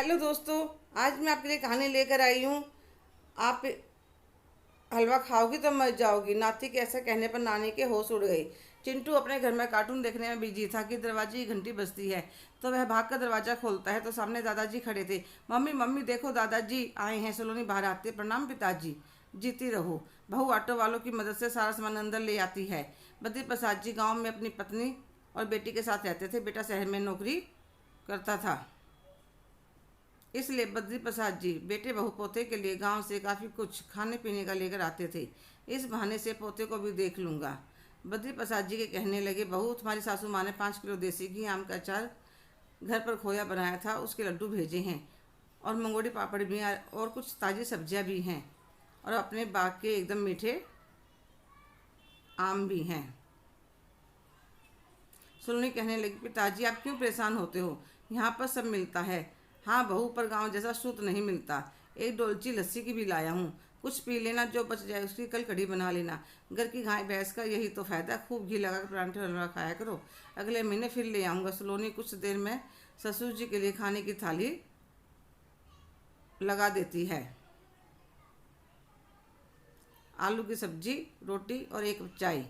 Hello दोस्तों। आज मैं आपके लिए कहानी लेकर आई हूँ। आप हलवा खाओगी तो मर जाओगी। नाती के ऐसा कहने पर नानी के होश उड़ गई। चिंटू अपने घर में कार्टून देखने में बिजी था कि दरवाजे की घंटी बजती है। तो वह भाग कर दरवाजा खोलता है तो सामने दादाजी खड़े थे। मम्मी मम्मी देखो दादाजी आए हैं। सलोनी बाहर आते, प्रणाम पिताजी। जीती रहो। बहू ऑटो वालों की मदद से सारा सामान अंदर ले आती है। बद्री प्रसाद जी गाँव में अपनी पत्नी और बेटी के साथ रहते थे। बेटा शहर में नौकरी करता था, इसलिए बद्री प्रसाद जी बेटे बहू पोते के लिए गांव से काफ़ी कुछ खाने पीने का लेकर आते थे। इस बहाने से पोते को भी देख लूँगा। बद्री प्रसाद जी के कहने लगे, बहू तुम्हारी सासू माँ ने 5 किलो देसी घी, आम का अचार, घर पर खोया बनाया था उसके लड्डू भेजे हैं, और मंगोड़ी पापड़ भी हैं, और कुछ ताज़ी सब्जियाँ भी हैं, और अपने बाग के एकदम मीठे आम भी हैं। सुलनी कहने लगी, पिताजी आप क्यों परेशान होते हो? यहाँ पर सब मिलता है। हाँ बहू, पर गांव जैसा शुद्ध नहीं मिलता। एक डोलची लस्सी की भी लाया हूँ, कुछ पी लेना, जो बच जाए उसकी कल कढ़ी बना लेना। घर की गाय भैंस का यही तो फायदा। खूब घी लगा कर परांठे हलवा खाया करो। अगले महीने फिर ले आऊँगा। सलोनी कुछ देर में ससुर जी के लिए खाने की थाली लगा देती है। आलू की सब्जी, रोटी और एक चाय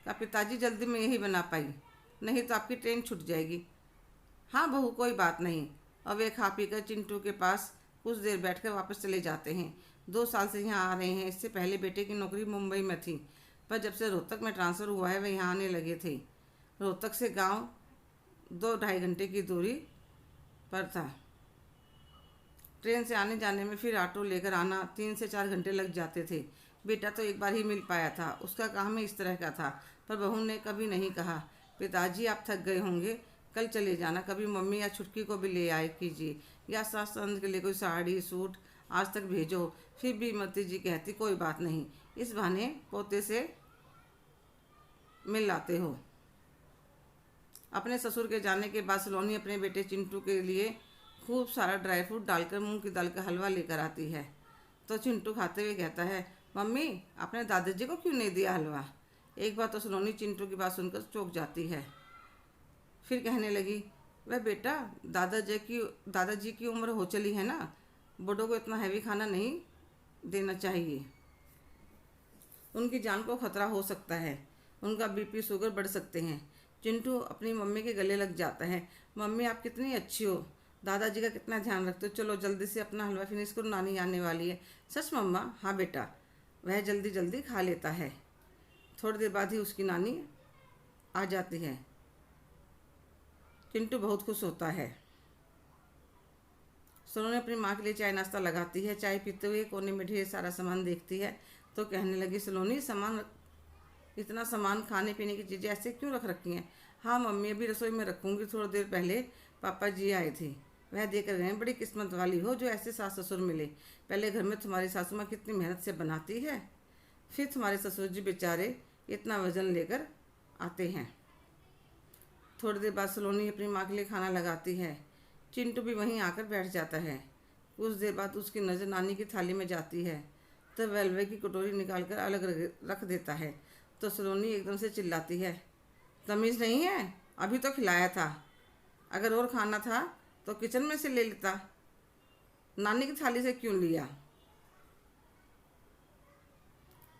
का। पिताजी जल्दी में यही बना पाई, नहीं तो आपकी ट्रेन छूट जाएगी। हाँ बहू, कोई बात नहीं। और वे खा पी कर चिंटू के पास कुछ देर बैठकर वापस चले जाते हैं। 2 साल से यहाँ आ रहे हैं। इससे पहले बेटे की नौकरी मुंबई में थी, पर जब से रोहतक में ट्रांसफ़र हुआ है वे यहाँ आने लगे थे। रोहतक से गांव 2-2.5 घंटे की दूरी पर था। ट्रेन से आने जाने में फिर ऑटो लेकर आना 3 से 4 घंटे लग जाते थे। बेटा तो एक बार ही मिल पाया था, उसका काम ही इस तरह का था। पर बहू ने कभी नहीं कहा, पिताजी आप थक गए होंगे, कल चले जाना। कभी मम्मी या छुटकी को भी ले आए कीजिए, या सास ससुर के लिए कोई साड़ी सूट आज तक भेजो। फिर भी मती जी कहती, कोई बात नहीं, इस बहाने पोते से मिल लाते हो। अपने ससुर के जाने के बाद सलोनी अपने बेटे चिंटू के लिए खूब सारा ड्राई फ्रूट डालकर मूंग की दाल का हलवा लेकर आती है। तो चिंटू खाते हुए कहता है, मम्मी आपने दादाजी को क्यों नहीं दिया हलवा? एक बार तो सलोनी चिंटू की बात सुनकर चौंक जाती है। फिर कहने लगी, वह बेटा दादाजी की उम्र हो चली है ना, बूढ़ों को इतना हैवी खाना नहीं देना चाहिए। उनकी जान को खतरा हो सकता है, उनका बीपी शुगर बढ़ सकते हैं। चिंटू अपनी मम्मी के गले लग जाता है। मम्मी आप कितनी अच्छी हो, दादाजी का कितना ध्यान रखते हो। चलो जल्दी से अपना हलवा फिनिश करो, नानी आने वाली है। सच मम्मा? हाँ बेटा। वह जल्दी जल्दी खा लेता है। थोड़ी देर बाद ही उसकी नानी आ जाती है। चिंटू बहुत खुश होता है। सलोनी अपनी माँ के लिए चाय नाश्ता लगाती है। चाय पीते हुए कोने में ढेर सारा सामान देखती है तो कहने लगी, सलोनी इतना सामान, खाने पीने की चीज़ें ऐसे क्यों रख रखी हैं? हाँ मम्मी, अभी रसोई में रखूँगी। थोड़ी देर पहले पापा जी आए थे, वह देकर गए। बड़ी किस्मत वाली हो जो ऐसे सास ससुर मिले। पहले घर में तुम्हारी सासू माँ कितनी मेहनत से बनाती है, फिर तुम्हारे ससुर जी बेचारे इतना वजन लेकर आते हैं। थोड़ी देर बाद सलोनी अपनी माँ के लिए खाना लगाती है। चिंटू भी वहीं आकर बैठ जाता है। कुछ देर बाद उसकी नज़र नानी की थाली में जाती है तो वह हलवे की कटोरी निकालकर अलग रख देता है। तो सलोनी एकदम से चिल्लाती है, तमीज़ नहीं है? अभी तो खिलाया था, अगर और खाना था तो किचन में से ले लेता, नानी की थाली से क्यों लिया?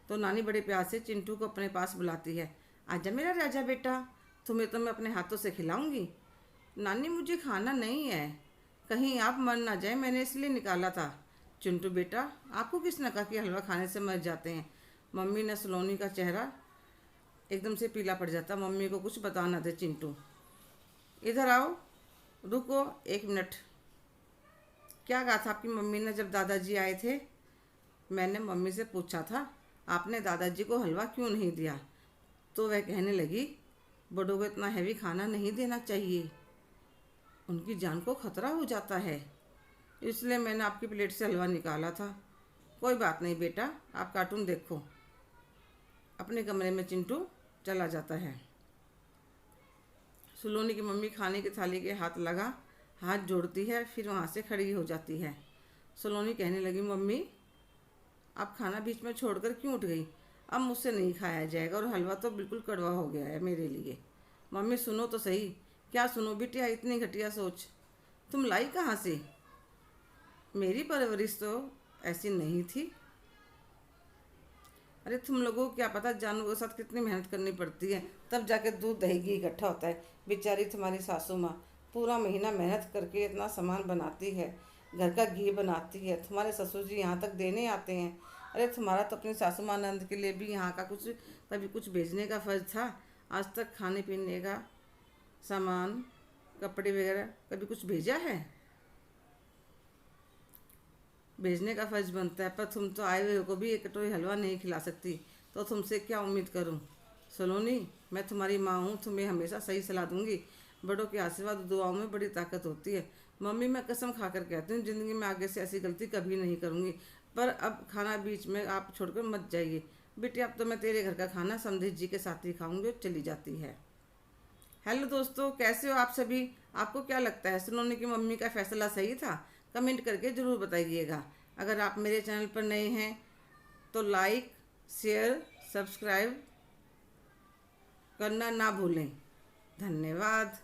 तो नानी बड़े प्यार से चिंटू को अपने पास बुलाती है। आजा मेरा राजा बेटा, तुम्हें तो मैं अपने हाथों से खिलाऊंगी। नानी मुझे खाना नहीं है, कहीं आप मर ना जाए, मैंने इसलिए निकाला था। चिंटू बेटा, आपको किसने कहा कि हलवा खाने से मर जाते हैं? मम्मी ने सलोनी का चेहरा एकदम से पीला पड़ जाता। मम्मी को कुछ बता ना दे चिंटू। इधर आओ, रुको 1 मिनट। क्या कहा था आपकी मम्मी ने जब दादाजी आए थे? मैंने मम्मी से पूछा था आपने दादाजी को हलवा क्यों नहीं दिया, तो वह कहने लगी, बड़ों को इतना हैवी खाना नहीं देना चाहिए, उनकी जान को खतरा हो जाता है, इसलिए मैंने आपकी प्लेट से हलवा निकाला था। कोई बात नहीं बेटा, आप कार्टून देखो। अपने कमरे में चिंटू चला जाता है। सलोनी की मम्मी खाने की थाली के हाथ जोड़ती है, फिर वहाँ से खड़ी हो जाती है। सलोनी कहने लगी, मम्मी आप खाना बीच में छोड़कर क्यों उठ गई? अब मुझसे नहीं खाया जाएगा, और हलवा तो बिल्कुल कड़वा हो गया है मेरे लिए। मम्मी सुनो तो सही। क्या सुनो बिटिया, इतनी घटिया सोच तुम लाई कहाँ से? मेरी परवरिश तो ऐसी नहीं थी। अरे तुम लोगों को क्या पता जानवरों के साथ कितनी मेहनत करनी पड़ती है, तब जाके दूध दही घी इकट्ठा होता है। बेचारी तुम्हारी सासू माँ पूरा महीना मेहनत करके इतना सामान बनाती है, घर का घी बनाती है, तुम्हारे ससुर जी यहाँ तक देने आते हैं। अरे तुम्हारा तो अपनी सासू माँ नंद के लिए भी यहाँ का कुछ कभी कुछ भेजने का फर्ज था। आज तक खाने पीने का सामान, कपड़े वगैरह कभी कुछ भेजा है? भेजने का फर्ज बनता है, पर तुम तो आए हुए को भी एक कटोरी हलवा नहीं खिला सकती, तो तुमसे क्या उम्मीद करूं? सलोनी, मैं तुम्हारी माँ हूँ, तुम्हें हमेशा सही सलाह दूंगी। बड़ों के आशीर्वाद दुआओं में बड़ी ताकत होती है। मम्मी, मैं कसम खाकर कहती हूँ ज़िंदगी में आगे से ऐसी गलती कभी नहीं करूँगी। पर अब खाना बीच में आप छोड़कर मत जाइए। बेटी, अब तो मैं तेरे घर का खाना समधी जी के साथ ही खाऊंगी और चली जाती है। हेलो दोस्तों, कैसे हो आप सभी? आपको क्या लगता है, सलोनी की मम्मी का फैसला सही था? कमेंट करके ज़रूर बताइएगा। अगर आप मेरे चैनल पर नए हैं तो लाइक, शेयर, सब्सक्राइब करना ना भूलें। धन्यवाद।